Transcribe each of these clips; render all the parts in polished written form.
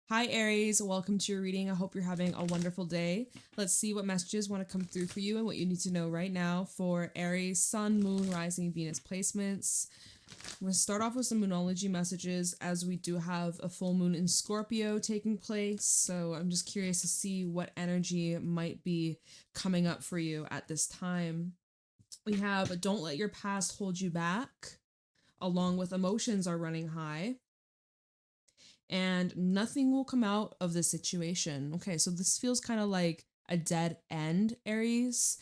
Hi Aries, welcome to your reading. I hope you're having a wonderful day. Let's see what messages want to come through for you and what you need to know right now for Aries, Sun, Moon, Rising, Venus placements. I'm going to start off with some Moonology messages as we do have a full moon in Scorpio taking place. So I'm just curious to see what energy might be coming up for you at this time. We have Don't Let Your Past Hold You Back, along with Emotions Are Running High. And nothing will come out of this situation. Okay, so this feels kind of like a dead end, Aries.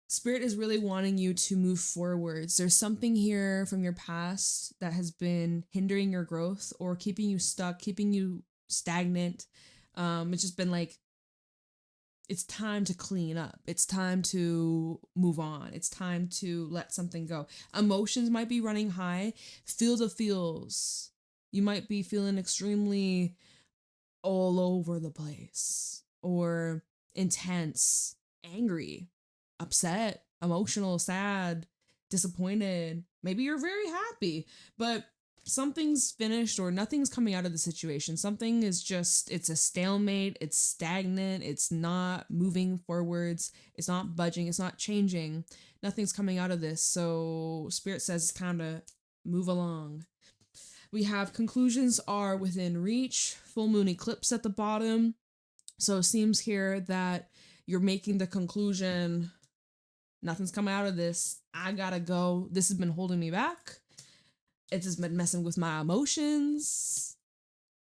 Spirit is really wanting you to move forwards. There's something here from your past that has been hindering your growth or keeping you stuck, keeping you stagnant. It's just been like, it's time to clean up. It's time to move on. It's time to let something go. Emotions might be running high. Feel the feels. You might be feeling extremely all over the place or intense, angry, upset, emotional, sad, disappointed. Maybe you're very happy, but something's finished or nothing's coming out of the situation. Something is just, it's a stalemate, it's stagnant, it's not moving forwards, it's not budging, it's not changing. Nothing's coming out of this. So Spirit says it's time to move along. We have conclusions are within reach, full moon eclipse at the bottom. So it seems here that you're making the conclusion, nothing's coming out of this. I gotta go. This has been holding me back. It has been messing with my emotions.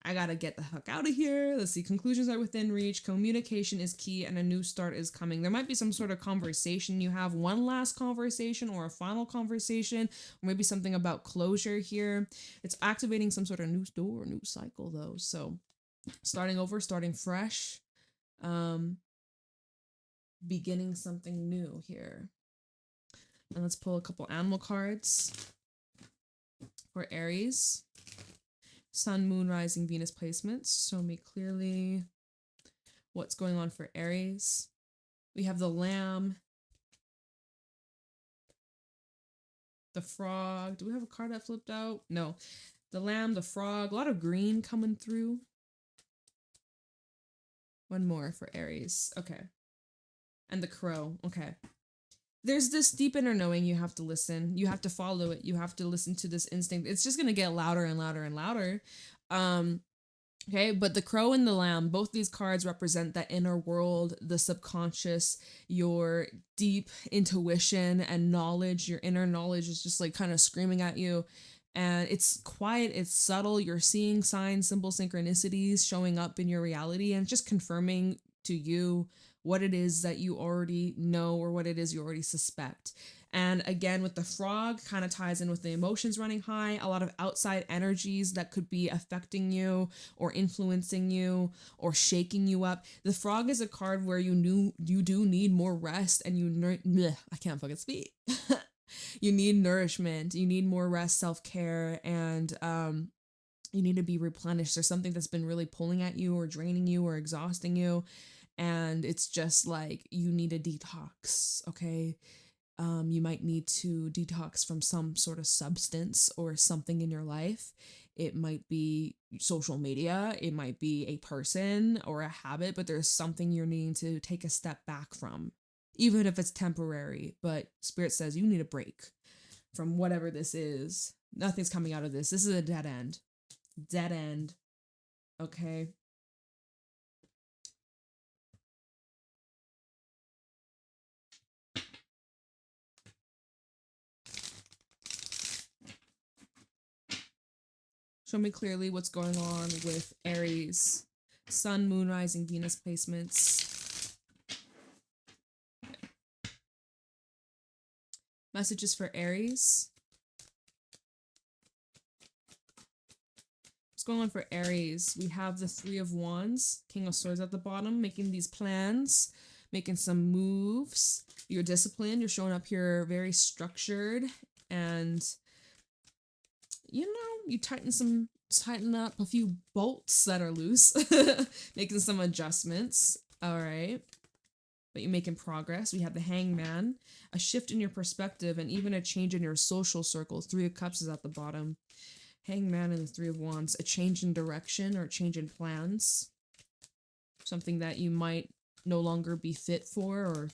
I gotta get the heck out of here. Let's see. Conclusions are within reach. Communication is key and a new start is coming. There might be some sort of conversation. You have one last conversation or a final conversation, or maybe something about closure here. It's activating some sort of new door, new cycle though. So starting over, starting fresh, beginning something new here. And let's pull a couple animal cards for Aries. Sun, Moon, Rising, Venus placements. Show me clearly what's going on for Aries. We have the Lamb, the Frog. Do we have a card that flipped out? No. The Lamb, the Frog. A lot of green coming through. One more for Aries. Okay. And the Crow. Okay. There's this deep inner knowing you have to listen. You have to follow it. You have to listen to this instinct. It's just going to get louder and louder and louder. Okay, but the Crow and the Lamb, both these cards represent that inner world, the subconscious, your deep intuition and knowledge. Your inner knowledge is just like kind of screaming at you. And it's quiet, it's subtle. You're seeing signs, symbols, synchronicities showing up in your reality and just confirming to you what it is that you already know or what it is you already suspect. And again, with the Frog, kind of ties in with the emotions running high, a lot of outside energies that could be affecting you or influencing you or shaking you up. The Frog is a card where you do need more rest and I can't fucking speak. You need nourishment, you need more rest, self-care, and you need to be replenished. There's something that's been really pulling at you or draining you or exhausting you. And it's just like you need a detox, okay? You might need to detox from some sort of substance or something in your life. It might be social media, it might be a person or a habit, but there's something you're needing to take a step back from, even if it's temporary. But Spirit says you need a break from whatever this is. Nothing's coming out of this. This is a dead end. Dead end. Okay. Show me clearly what's going on with Aries. Sun, Moon, Rising, Venus placements. Messages for Aries. What's going on for Aries? We have the Three of Wands, King of Swords at the bottom, making these plans, making some moves. You're disciplined. You're showing up here very structured and you tighten up a few bolts that are loose, making some adjustments. All right. But you're making progress. We have the Hangman, a shift in your perspective, and even a change in your social circle. Three of Cups is at the bottom. Hangman and the Three of Wands. A change in direction or a change in plans. Something that you might no longer be fit for or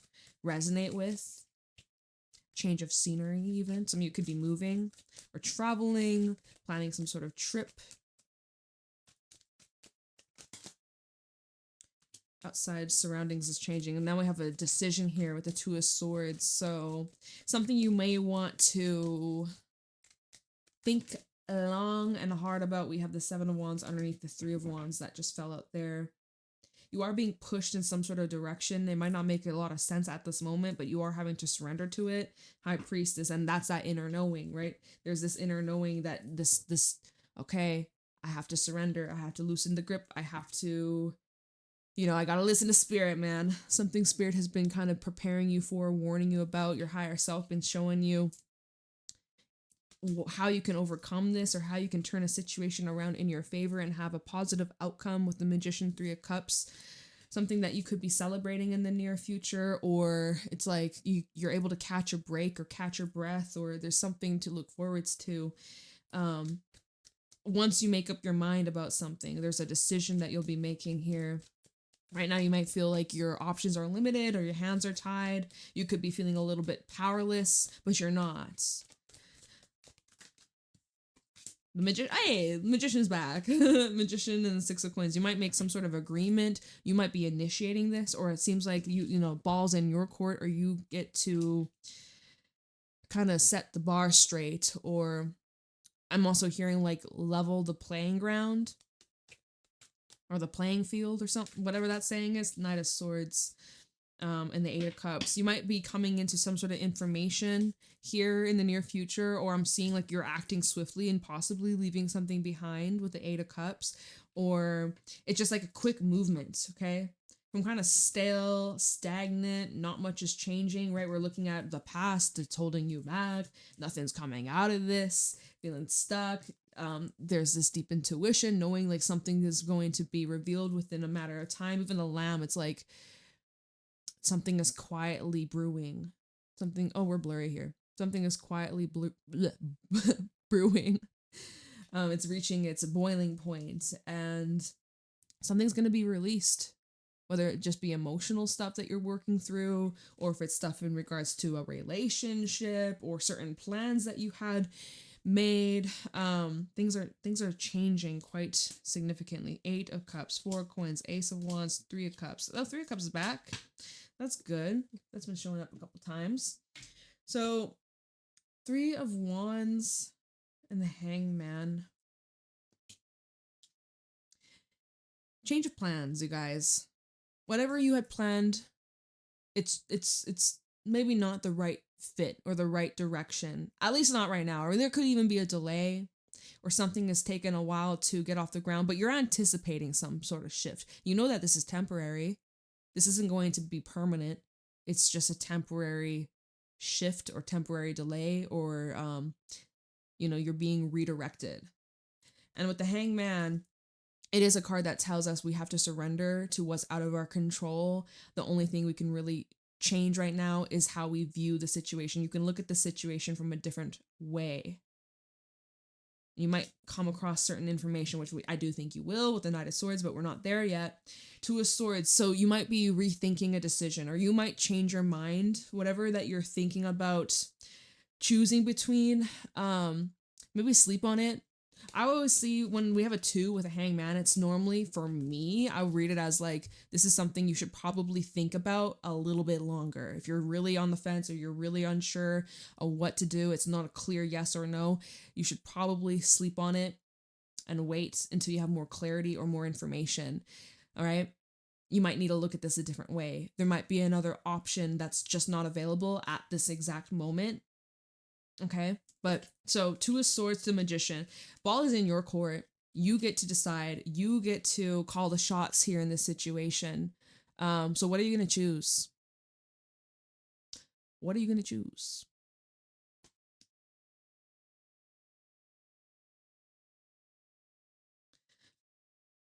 resonate with. Change of scenery even. Some of you could be moving or traveling, planning some sort of trip. Outside surroundings is changing. And now we have a decision here with the Two of Swords. So something you may want to think long and hard about. We have the Seven of Wands underneath the Three of Wands that just fell out there. You are being pushed in some sort of direction. It might not make a lot of sense at this moment, but you are having to surrender to it. High Priestess, and that's that inner knowing, right? There's this inner knowing that okay, I have to surrender. I have to loosen the grip. I have to, I gotta listen to Spirit, man. Something Spirit has been kind of preparing you for, warning you about. Your higher self been showing you how you can overcome this or how you can turn a situation around in your favor and have a positive outcome with the Magician, Three of Cups. Something that you could be celebrating in the near future, or it's like you're able to catch a break or catch your breath, or there's something to look forwards to. Once you make up your mind about something, there's a decision that you'll be making here. Right now, you might feel like your options are limited or your hands are tied. You could be feeling a little bit powerless, but you're not. The Magician's back. Magician and the Six of Coins. You might make some sort of agreement. You might be initiating this, or it seems like ball's in your court, or you get to kind of set the bar straight. Or I'm also hearing like level the playing ground or the playing field or something, whatever that saying is. Knight of Swords. And the Eight of Cups. You might be coming into some sort of information here in the near future, or I'm seeing like you're acting swiftly and possibly leaving something behind with the Eight of Cups, or it's just like a quick movement, okay? From kind of stale, stagnant, not much is changing, right? We're looking at the past, it's holding you back, nothing's coming out of this, feeling stuck. There's this deep intuition, knowing like something is going to be revealed within a matter of time. Even the Lamb, it's like something is quietly brewing. We're blurry here. Something is quietly brewing. It's reaching its boiling point, and something's going to be released. Whether it just be emotional stuff that you're working through, or if it's stuff in regards to a relationship or certain plans that you had made. Things are changing quite significantly. Eight of Cups, Four of Coins, Ace of Wands, Three of Cups. Oh, Three of Cups is back. That's good. That's been showing up a couple times. So, Three of Wands and the Hangman. Change of plans, you guys. Whatever you had planned, it's maybe not the right fit or the right direction. At least not right now. Or there could even be a delay, or something has taken a while to get off the ground, but you're anticipating some sort of shift. You know that this is temporary. This isn't going to be permanent. It's just a temporary shift or temporary delay, or, you're being redirected. And with the Hangman, it is a card that tells us we have to surrender to what's out of our control. The only thing we can really change right now is how we view the situation. You can look at the situation from a different way. You might come across certain information, which I do think you will with the Knight of Swords, but we're not there yet. Two of Swords. So you might be rethinking a decision, or you might change your mind, whatever that you're thinking about choosing between. Maybe sleep on it. I always see when we have a 2 with a Hangman, it's normally, for me, I read it as like, this is something you should probably think about a little bit longer. If you're really on the fence or you're really unsure of what to do, it's not a clear yes or no, you should probably sleep on it and wait until you have more clarity or more information. All right. You might need to look at this a different way. There might be another option that's just not available at this exact moment. Okay. But so Two of Swords, the Magician. Ball is in your court. You get to decide. You get to call the shots here in this situation. So what are you going to choose? What are you going to choose?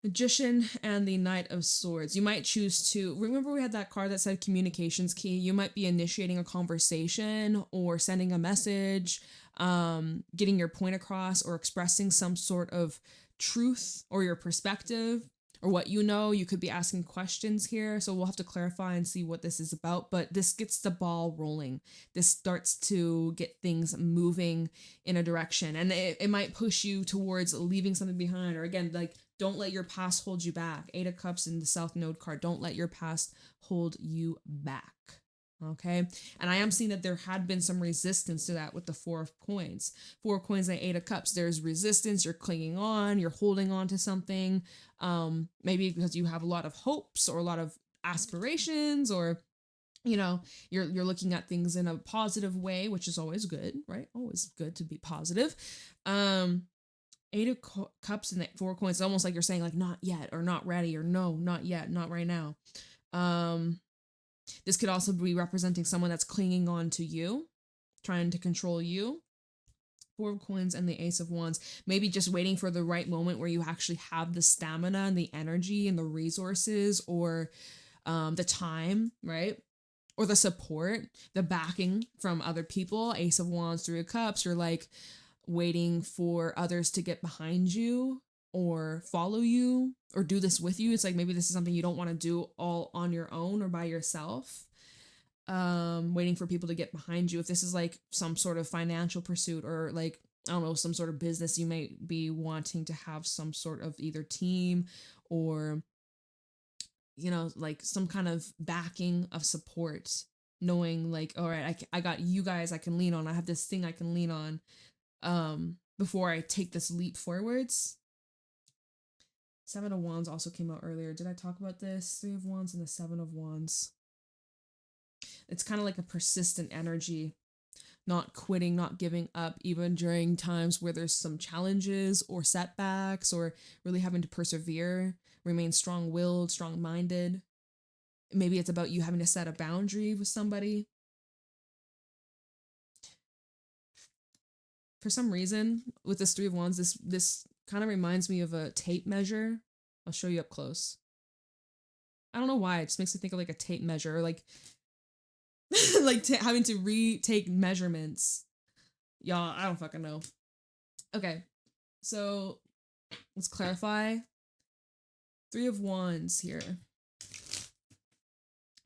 Magician and the Knight of Swords. You might choose to, remember we had that card that said communications key. You might be initiating a conversation or sending a message, getting your point across, or expressing some sort of truth or your perspective or what you know. You could be asking questions here. So we'll have to clarify and see what this is about. But this gets the ball rolling. This starts to get things moving in a direction. And it might push you towards leaving something behind. Or again, like, don't let your past hold you back. 8 of Cups in the South Node card. Don't let your past hold you back. Okay. And I am seeing that there had been some resistance to that with the 4 of Coins. 4 of Coins and 8 of Cups. There's resistance. You're clinging on. You're holding on to something. Maybe because you have a lot of hopes or a lot of aspirations, or you're looking at things in a positive way, which is always good, right? Always good to be positive. 8 of Cups and the 4 of Coins. It's almost like you're saying like not yet, or not ready, or no, not yet, not right now. This could also be representing someone that's clinging on to you, trying to control you. 4 of Coins and the Ace of Wands. Maybe just waiting for the right moment where you actually have the stamina and the energy and the resources, or the time, right? Or the support, the backing from other people. Ace of Wands, 3 of Cups. You're like waiting for others to get behind you or follow you or do this with you. It's like maybe this is something you don't want to do all on your own or by yourself. Waiting for people to get behind you. If this is like some sort of financial pursuit, or like, I don't know, some sort of business, you may be wanting to have some sort of either team or, like some kind of backing of support, knowing like, all right, I got you guys I can lean on. I have this thing I can lean on before I take this leap forwards. 7 of Wands also came out earlier. Did I talk about this? 3 of Wands and the 7 of Wands. It's kind of like a persistent energy, not quitting, not giving up, even during times where there's some challenges or setbacks, or really having to persevere, remain strong-willed, strong-minded. Maybe it's about you having to set a boundary with somebody. For some reason, with this 3 of Wands, this kind of reminds me of a tape measure. I'll show you up close. I don't know why. It just makes me think of like a tape measure, or like having to retake measurements. Y'all, I don't fucking know. Okay, so let's clarify. 3 of Wands here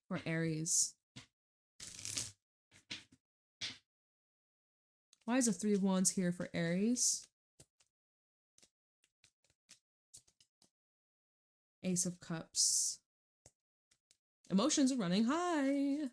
for Aries. Why is a 3 of Wands here for Aries? Ace of Cups. Emotions are running high.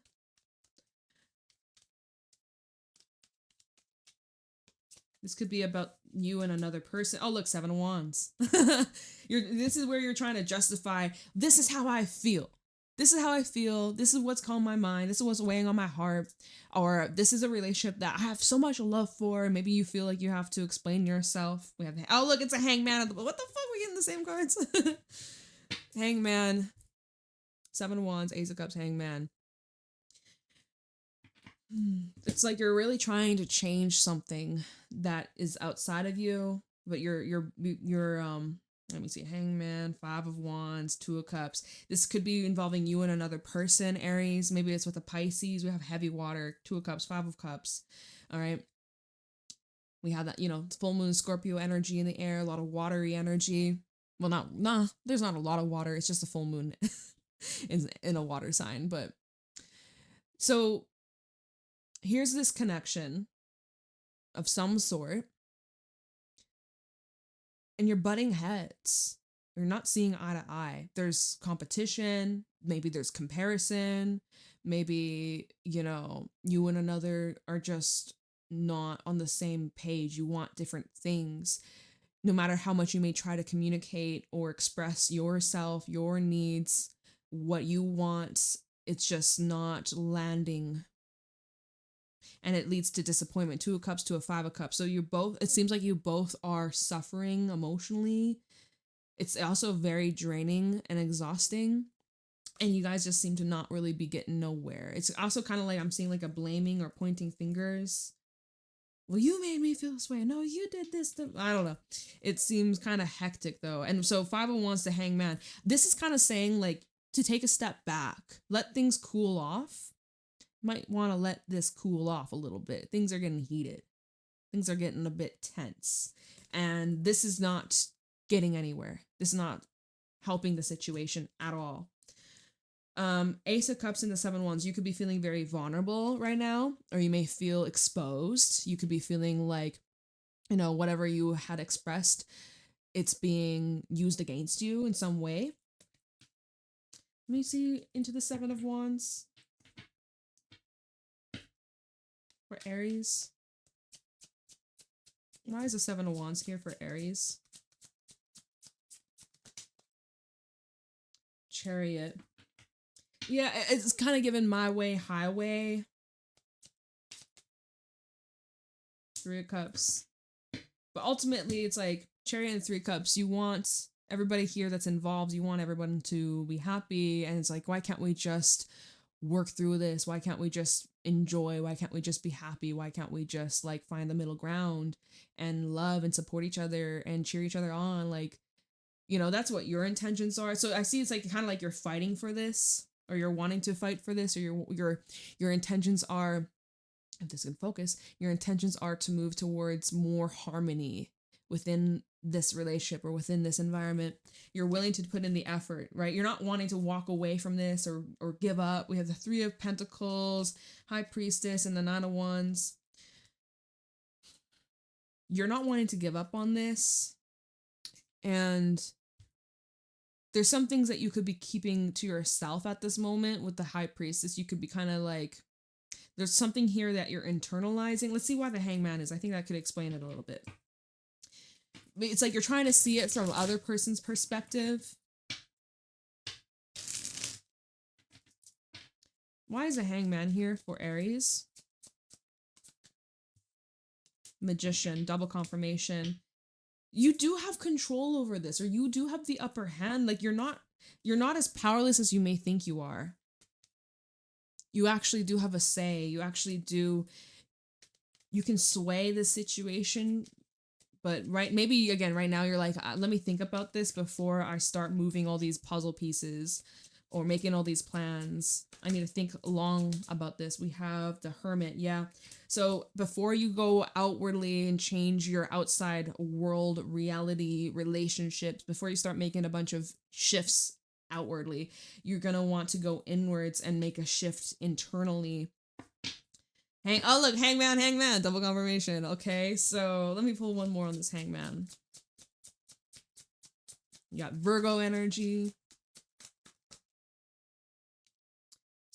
This could be about you and another person. Oh, look, 7 of Wands. This is where you're trying to justify, this is how I feel. This is how I feel. This is what's on my mind. This is what's weighing on my heart. Or this is a relationship that I have so much love for. Maybe you feel like you have to explain yourself. We have, oh, look, it's a hangman. What the fuck? We getting the same cards? Hangman. 7 of Wands, Ace of Cups, Hangman. It's like you're really trying to change something that is outside of you, but you're let me see, Hangman, 5 of Wands, 2 of Cups. This could be involving you and another person, Aries. Maybe it's with a Pisces. We have heavy water, 2 of Cups, 5 of Cups. All right. We have that, full moon Scorpio energy in the air, a lot of watery energy. Well, there's not a lot of water. It's just a full moon in a water sign. But so here's this connection of some sort, and you're butting heads. You're not seeing eye to eye. There's competition. Maybe there's comparison. Maybe, you and another are just not on the same page. You want different things. No matter how much you may try to communicate or express yourself, your needs, what you want, it's just not landing. And it leads to disappointment. 2 of Cups to a 5 of Cups. So it seems like you both are suffering emotionally. It's also very draining and exhausting. And you guys just seem to not really be getting nowhere. It's also kind of like I'm seeing like a blaming or pointing fingers well, you made me feel this way. No, you did this. I don't know. It seems kind of hectic though. And so Five of Wands to Hangman. This is kind of saying like to take a step back, let things cool off. Might want to let this cool off a little bit. Things are getting heated. Things are getting a bit tense. And this is not getting anywhere. This is not helping the situation at all. Ace of Cups and the Seven of Wands. You could be feeling very vulnerable right now, or you may feel exposed. You could be feeling like, you know, whatever you had expressed, it's being used against you in some way. Let me see into the Seven of Wands. For Aries. Why is the Seven of Wands here for Aries? Chariot. Yeah, it's kind of given my way, highway. Three of Cups. But ultimately, it's like Chariot and Three of Cups. You want everybody here that's involved, you want everyone to be happy. And it's like, why can't we just work through this? Why can't we just enjoy? Why can't we just be happy? Why can't we just like find the middle ground and love and support each other and cheer each other on? Like, you know, that's what your intentions are. So I see it's like kind of like you're fighting for this, or you're wanting to fight for this, or your intentions are, if this can focus, your intentions are to move towards more harmony within this relationship or within this environment. You're willing to put in the effort, right? You're not wanting to walk away from this or give up. We have the Three of Pentacles, High Priestess, and the Nine of Wands. You're not wanting to give up on this. And there's some things that you could be keeping to yourself at this moment with the High Priestess. You could be kind of like, there's something here that you're internalizing. Let's see why the Hangman is. I think that could explain it a little bit. It's like you're trying to see it from other person's perspective. Why is the Hangman here for Aries? Magician, double confirmation. You do have control over this, or you do have the upper hand. Like you're not as powerless as you may think you are. You actually do have a say. You actually do. You can sway the situation. But maybe again, right now you're like, let me think about this before I start moving all these puzzle pieces or making all these plans. I need to think long about this. We have the Hermit, yeah. So before you go outwardly and change your outside world reality relationships, before you start making a bunch of shifts outwardly, you're gonna want to go inwards and make a shift internally. Oh look, Hangman, double confirmation. Okay, so let me pull one more on this Hangman. You got Virgo energy.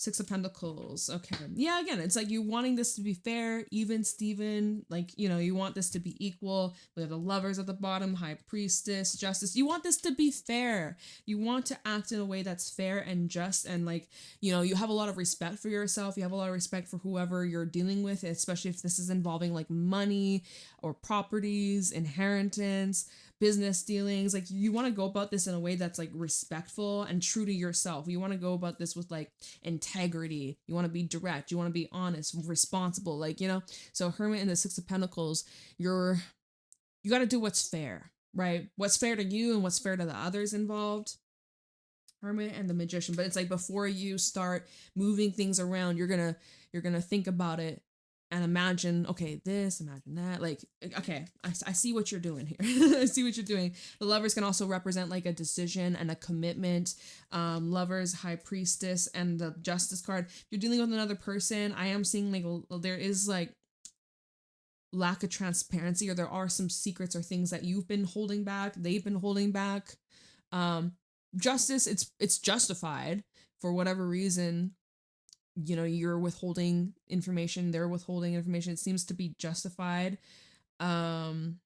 Six of Pentacles. Okay. Yeah, again, it's like you wanting this to be fair, even, Steven. Like, you know, you want this to be equal. We have the Lovers at the bottom, High Priestess, Justice. You want this to be fair. You want to act in a way that's fair and just, and like, you know, you have a lot of respect for yourself. You have a lot of respect for whoever you're dealing with, especially if this is involving like money or properties, inheritance, business dealings. Like you want to go about this in a way that's like respectful and true to yourself. You want to go about this with like integrity. You want to be direct. You want to be honest, responsible, like, you know. So Hermit and the Six of Pentacles, you got to do what's fair, right? What's fair to you and what's fair to the others involved. Hermit and the Magician. But it's like before you start moving things around, you're gonna think about it and imagine, okay, this, imagine that. Like, okay, I see what you're doing here. I see what you're doing. The Lovers can also represent like a decision and a commitment. Lovers, High Priestess, and the Justice card. If you're dealing with another person, I am seeing like there is like lack of transparency, or there are some secrets or things that you've been holding back, they've been holding back. Justice, it's justified for whatever reason. You know, you're withholding information, they're withholding information. It seems to be justified. I'm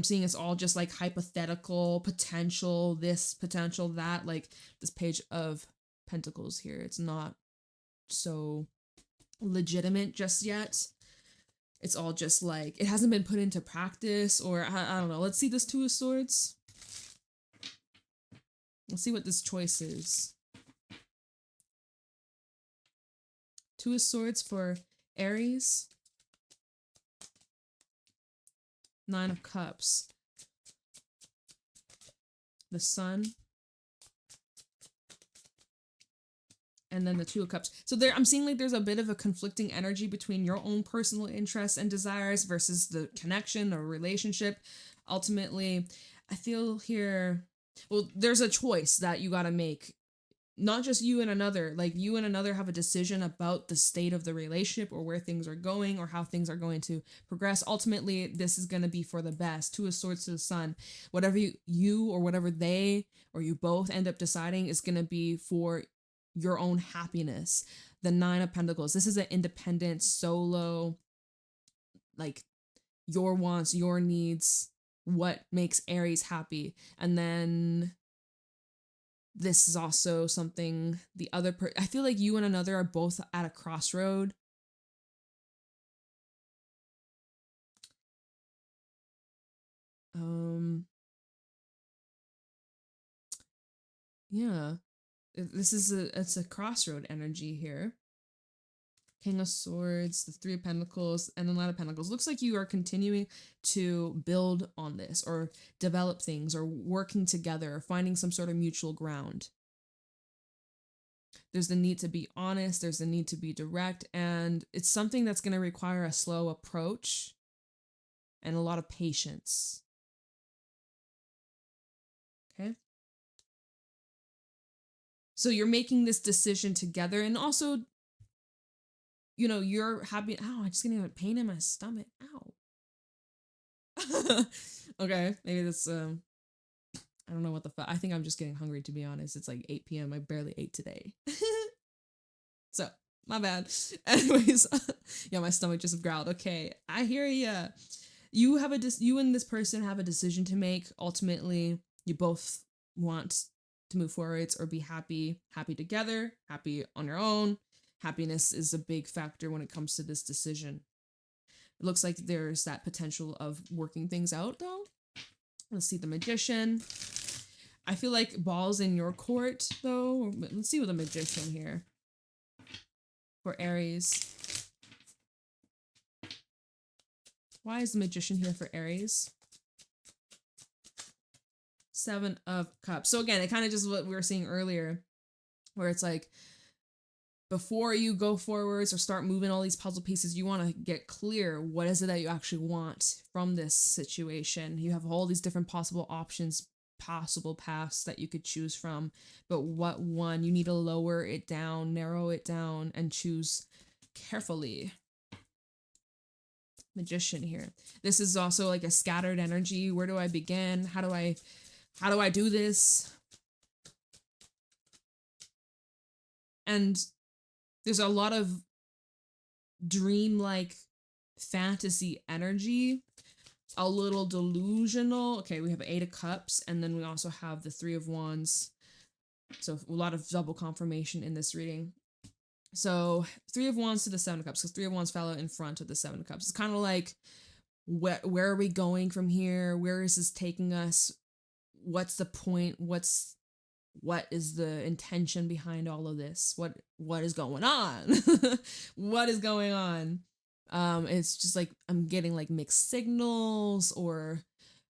seeing it's all just like hypothetical, potential, this, potential, that. Like this Page of Pentacles here, it's not so legitimate just yet. It's all just like, it hasn't been put into practice, or I don't know. Let's see this Two of Swords. Let's see what this choice is. Two of Swords for Aries. Nine of Cups. The Sun. And then the Two of Cups. So there, I'm seeing like there's a bit of a conflicting energy between your own personal interests and desires versus the connection or relationship. Ultimately, I feel here, well, there's a choice that you got to make. Not just you and another, like you and another have a decision about the state of the relationship or where things are going or how things are going to progress. Ultimately, this is going to be for the best. Two of Swords to the Sun. Whatever you or whatever they or you both end up deciding is going to be for your own happiness. The Nine of Pentacles. This is an independent, solo, like your wants, your needs, what makes Aries happy. And then this is also something the other I feel like you and another are both at a crossroad. Yeah. It's a crossroad energy here. King of Swords, the Three of Pentacles, and the Knight of Pentacles. Looks like you are continuing to build on this or develop things or working together or finding some sort of mutual ground. There's the need to be honest. There's the need to be direct. And it's something that's going to require a slow approach and a lot of patience. Okay. So you're making this decision together, and also, you know, you're happy. Ow, I'm just getting a pain in my stomach. Ow. Okay, maybe that's, I don't know what the fuck. I think I'm just getting hungry, to be honest. It's like 8 p.m. I barely ate today. So, my bad. Anyways, yeah, my stomach just growled. Okay, I hear ya. You have you and this person have a decision to make. Ultimately, you both want to move forwards or be happy together, happy on your own. Happiness is a big factor when it comes to this decision. It looks like there's that potential of working things out, though. Let's see the Magician. I feel like ball's in your court, though. Let's see with the Magician here for Aries. Why is the Magician here for Aries? Seven of Cups. So again, it kind of just what we were seeing earlier, where it's like, before you go forwards or start moving all these puzzle pieces, you want to get clear. What is it that you actually want from this situation? You have all these different possible options, possible paths that you could choose from. But what one? You need to lower it down, narrow it down, and choose carefully. Magician here. This is also like a scattered energy. Where do I begin? How do I do this? And there's a lot of dreamlike fantasy energy, a little delusional. Okay, we have Eight of Cups, and then we also have the Three of Wands. So a lot of double confirmation in this reading. So Three of Wands to the Seven of Cups, because Three of Wands fell out in front of the Seven of Cups. It's kind of like, where are we going from here? Where is this taking us? What's the point? What is the intention behind all of this? What is going on? What is going on? It's just like I'm getting like mixed signals or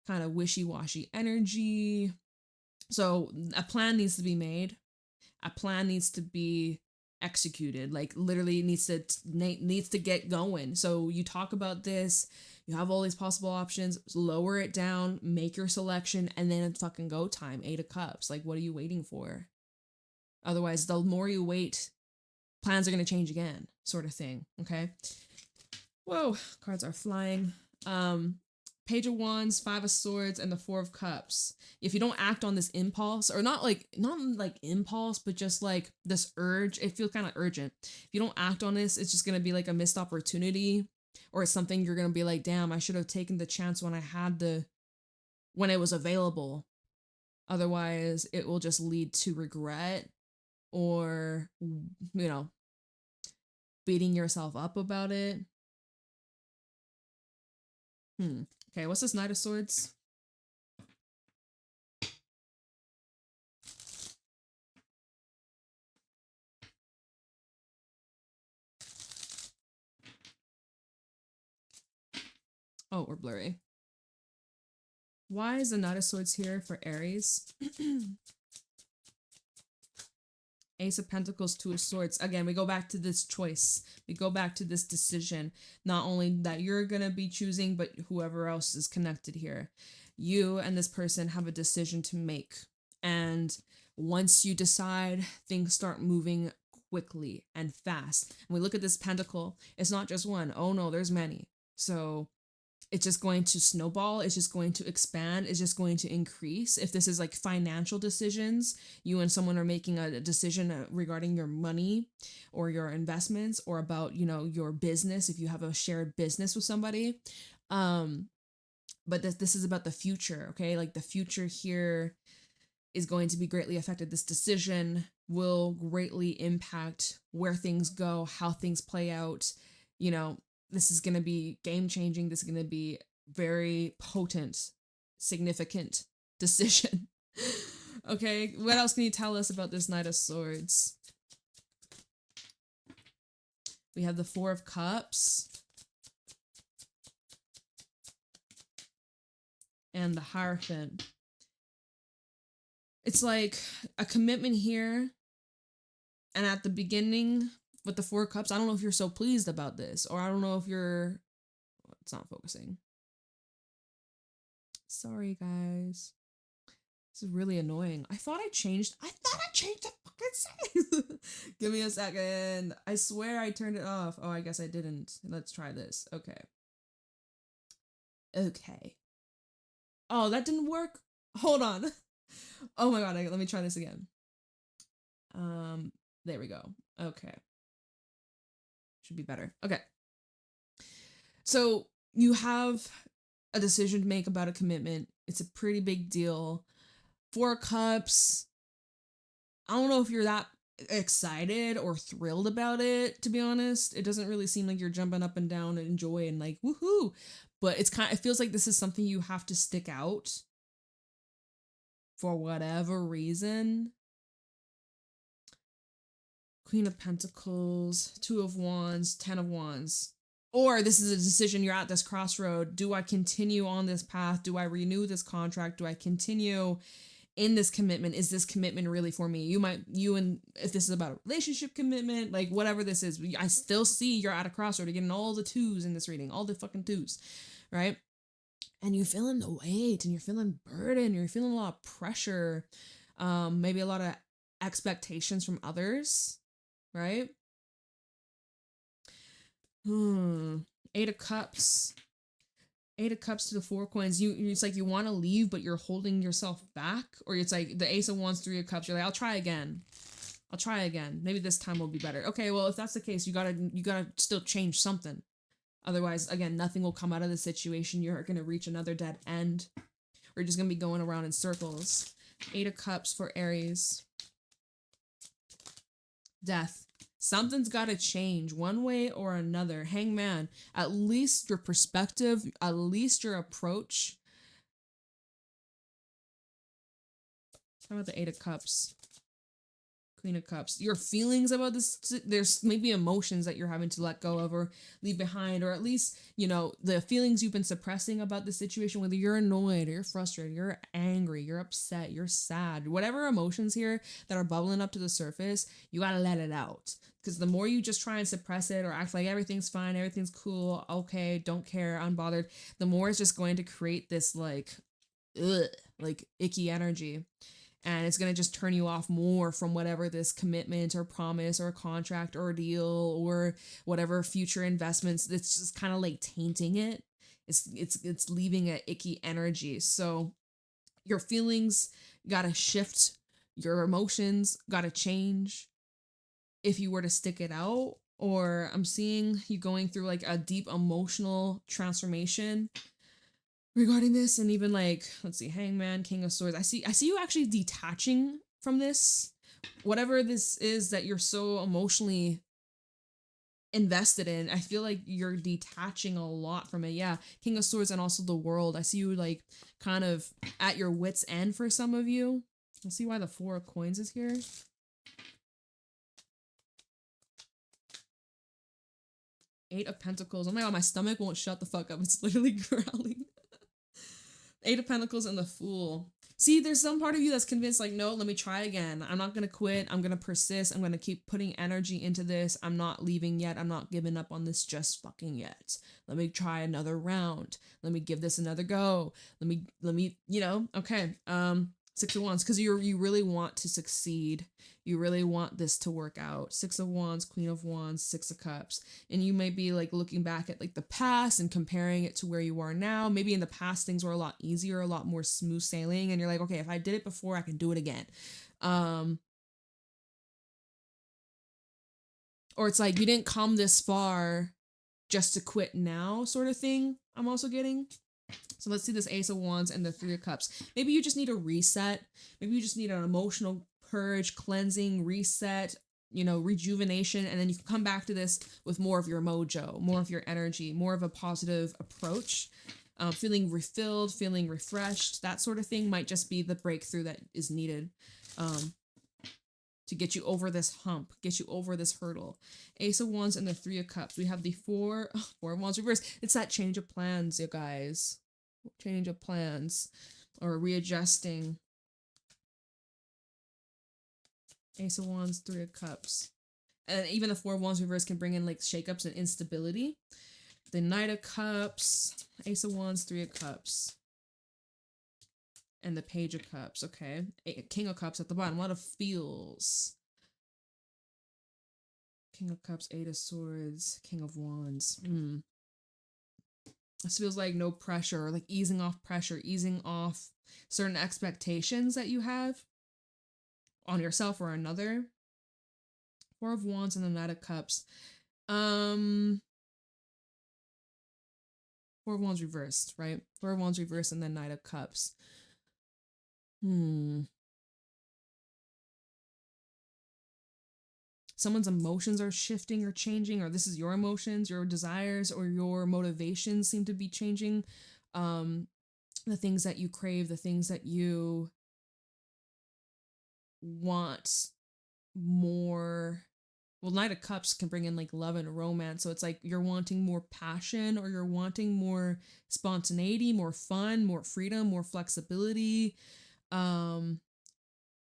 kind of wishy-washy energy. So a plan needs to be made. A plan needs to be executed. Like literally needs to get going. So you talk about this, you have all these possible options, lower it down, make your selection, and then it's fucking go time. Eight of Cups. Like, what are you waiting for? Otherwise, the more you wait, plans are going to change again, sort of thing. Okay. Whoa, cards are flying. Page of Wands, Five of Swords, and the Four of Cups. If you don't act on this impulse, or not like impulse, but just like this urge, it feels kind of urgent. If you don't act on this, it's just going to be like a missed opportunity, or it's something you're going to be like, damn, I should have taken the chance when it was available. Otherwise, it will just lead to regret or, you know, beating yourself up about it. Okay, what's this Knight of Swords? Oh, we're blurry. Why is the Knight of Swords here for Aries? Ace of Pentacles, Two of Swords. Again, we go back to this choice. We go back to this decision. Not only that you're going to be choosing, but whoever else is connected here. You and this person have a decision to make. And once you decide, things start moving quickly and fast. And we look at this pentacle. It's not just one. Oh no, there's many. So it's just going to snowball. It's just going to expand. It's just going to increase. If this is like financial decisions, you and someone are making a decision regarding your money or your investments or about, you know, your business, if you have a shared business with somebody. But this is about the future, okay? Like the future here is going to be greatly affected. This decision will greatly impact where things go, how things play out, you know. This is going to be game-changing. This is going to be very potent, significant decision. Okay, what else can you tell us about this Knight of Swords? We have the Four of Cups. And the Hierophant. It's like a commitment here. And at the beginning... with the Four of Cups, I don't know if you're so pleased about this, or I don't know if you're... It's not focusing. Sorry, guys. This is really annoying. I thought I changed the fucking settings. Give me a second. I swear I turned it off. Oh, I guess I didn't. Let's try this. Okay. Okay. Oh, that didn't work. Hold on. Oh my god, let me try this again. There we go. Okay. Should be better. Okay. So you have a decision to make about a commitment. It's a pretty big deal. Four of Cups. I don't know if you're that excited or thrilled about it, to be honest. It doesn't really seem like you're jumping up and down and enjoy and like, woohoo. But it feels like this is something you have to stick out for whatever reason. Queen of Pentacles, Two of Wands, Ten of Wands. Or this is a decision, you're at this crossroad. Do I continue on this path? Do I renew this contract? Do I continue in this commitment? Is this commitment really for me? If this is about a relationship commitment, like whatever this is, I still see you're at a crossroad. You're getting all the twos in this reading, all the fucking twos, right? And you're feeling the weight and you're feeling burden. You're feeling a lot of pressure, maybe a lot of expectations from others. Right? Eight of Cups. Eight of Cups to the Four of Coins. It's like you want to leave, but you're holding yourself back. Or it's like the Ace of Wands, Three of Cups. You're like, I'll try again. Maybe this time will be better. Okay, well, if that's the case, you gotta still change something. Otherwise, again, nothing will come out of the situation. You're gonna reach another dead end. Or you're just gonna be going around in circles. Eight of Cups for Aries. Death. Something's got to change one way or another. Hangman. At least your perspective, at least your approach. How about the Eight of Cups? Queen of Cups. Your feelings about this, there's maybe emotions that you're having to let go of or leave behind, or at least, you know, the feelings you've been suppressing about the situation, whether you're annoyed or you're frustrated, you're angry, you're upset, you're sad, whatever emotions here that are bubbling up to the surface, you gotta let it out. Because the more you just try and suppress it or act like everything's fine, everything's cool, okay, don't care, unbothered, the more it's just going to create this like icky energy. And it's going to just turn you off more from whatever this commitment or promise or contract or deal or whatever future investments. It's just kind of like tainting it. It's leaving an icky energy. So your feelings got to shift. Your emotions got to change if you were to stick it out. Or I'm seeing you going through like a deep emotional transformation regarding this. And even like, let's see, Hangman, King of Swords. I see you actually detaching from this, whatever this is that you're so emotionally invested in. I feel like you're detaching a lot from it. Yeah, King of Swords and also the World. I see you like kind of at your wit's end for some of you. Let's see why the Four of Coins is here. Eight of Pentacles. Oh my god, my stomach won't shut the fuck up. It's literally growling. Eight of Pentacles and the Fool. See, there's some part of you that's convinced, like, no, let me try again. I'm not going to quit. I'm going to persist. I'm going to keep putting energy into this. I'm not leaving yet. I'm not giving up on this just fucking yet. Let me try another round. Let me give this another go. Let me, you know, okay. Six of Wands, because you really want to succeed. You really want this to work out. Six of Wands, Queen of Wands, Six of Cups. And you may be like looking back at like the past and comparing it to where you are now. Maybe in the past things were a lot easier, a lot more smooth sailing. And you're like, okay, if I did it before, I can do it again. Or it's like you didn't come this far just to quit now sort of thing. I'm also getting. So let's see this Ace of Wands and the Three of Cups. Maybe you just need a reset. Maybe you just need an emotional purge, cleansing, reset, you know, rejuvenation. And then you can come back to this with more of your mojo, more of your energy, more of a positive approach. Feeling refilled, feeling refreshed, that sort of thing might just be the breakthrough that is needed to get you over this hump, get you over this hurdle. Ace of Wands and the Three of Cups. We have the Four of Wands reversed. It's that change of plans, you guys. Change of plans or readjusting. Ace of Wands, Three of Cups. And even the Four of Wands reversed can bring in like shakeups and instability. The Knight of Cups, Ace of Wands, Three of Cups. And the Page of Cups, okay. King of Cups at the bottom, a lot of feels. King of Cups, Eight of Swords, King of Wands. This feels like no pressure, like easing off pressure, easing off certain expectations that you have on yourself or another. Four of Wands and the Knight of Cups. Four of Wands reversed, right? Four of Wands reversed and then Knight of Cups. Someone's emotions are shifting or changing, or this is your emotions, your desires, or your motivations seem to be changing. The things that you crave, the things that you want more. Well, Knight of Cups can bring in like love and romance. So it's like you're wanting more passion, or you're wanting more spontaneity, more fun, more freedom, more flexibility.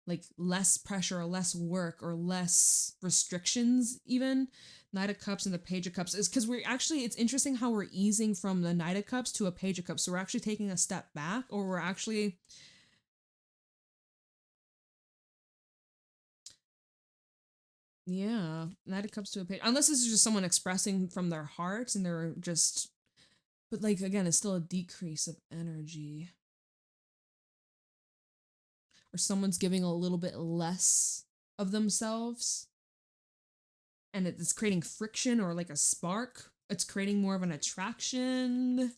Like less pressure or less work or less restrictions even. Knight of Cups and the Page of Cups is because it's interesting how we're easing from the Knight of Cups to a Page of Cups. So we're actually taking a step back, or we're actually Knight of Cups to a Page. Unless this is just someone expressing from their heart and they're just, but like again, it's still a decrease of energy. Or someone's giving a little bit less of themselves and it's creating friction or like a spark. It's creating more of an attraction.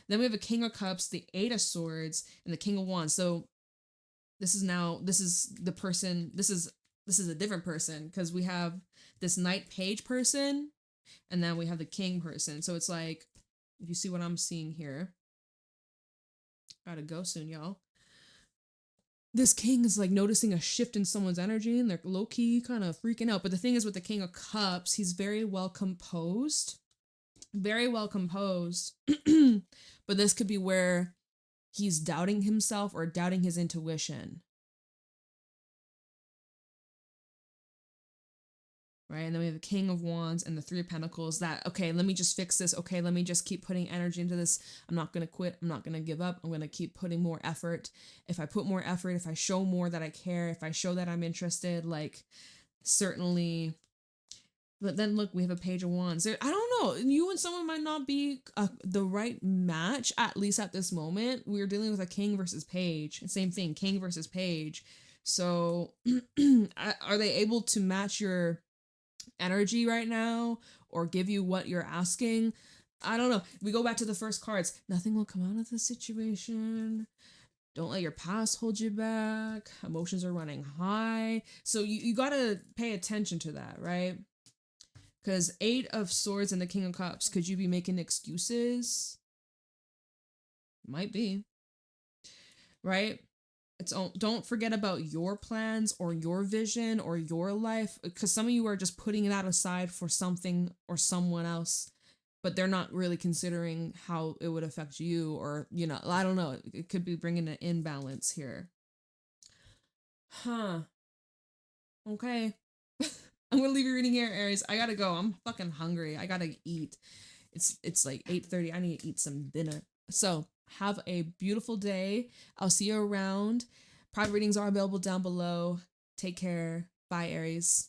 Then we have a King of Cups, the Eight of Swords, and the King of Wands. So this is the person, this is a different person, because we have this Knight Page person and then we have the King person. So it's like, if you see what I'm seeing here, gotta go soon, y'all. This king is like noticing a shift in someone's energy and they're low-key kind of freaking out. But the thing is with the King of Cups, he's very well composed. Very well composed. But this could be where he's doubting himself or doubting his intuition. Right? And then we have the King of Wands and the Three of Pentacles that, okay, let me just fix this. Okay, let me just keep putting energy into this. I'm not going to quit. I'm not going to give up. I'm going to keep putting more effort. If I put more effort, if I show more that I care, if I show that I'm interested, like certainly. But then look, we have a Page of Wands. I don't know. You and someone might not be the right match, at least at this moment. We're dealing with a King versus Page. Same thing, King versus Page. So are they able to match your energy right now or give you what you're asking? I don't know. We go back to the first cards. Nothing will come out of this situation. Don't let your past hold you back. Emotions are running high. So you gotta pay attention to that, right? Because Eight of Swords and the King of Cups, could you be making excuses? Might be. Right? Don't forget about your plans or your vision or your life, because some of you are just putting that aside for something or someone else. but they're not really considering how it would affect you, or, you know, I don't know. It could be bringing an imbalance here. Huh. Okay. I'm gonna leave your reading here, Aries. I gotta go. I'm fucking hungry. I gotta eat. It's like 8:30. I need to eat some dinner. So have a beautiful day. I'll see you around. Private readings are available down below. Take care. Bye, Aries.